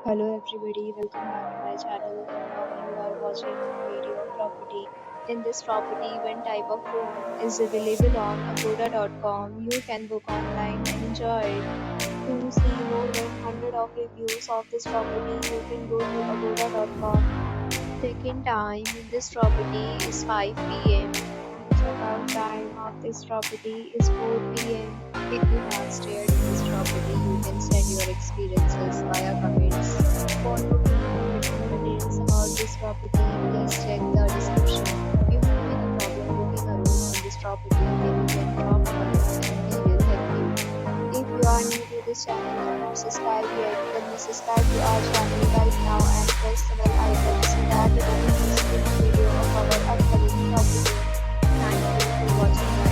Hello everybody, welcome back to my channel and now you are watching a video of property. In this property, one type of room is available on agoda.com. You can book online and enjoy it. To see more than 100 of reviews of this property, you can go to agoda.com. Check-in time in this property is 5 p.m. and the check-out time of this property is 4 p.m. If you have stayed in this property, you can send your experiences via comments. For your more details about this property, please check the description. If you have any problem booking a room in this property, then you can drop a comment and we will help you. If you are new to this channel and not subscribed yet, then please subscribe to our channel right now and press the bell icon so that you don't miss any video of our upcoming property. Thank you for watching.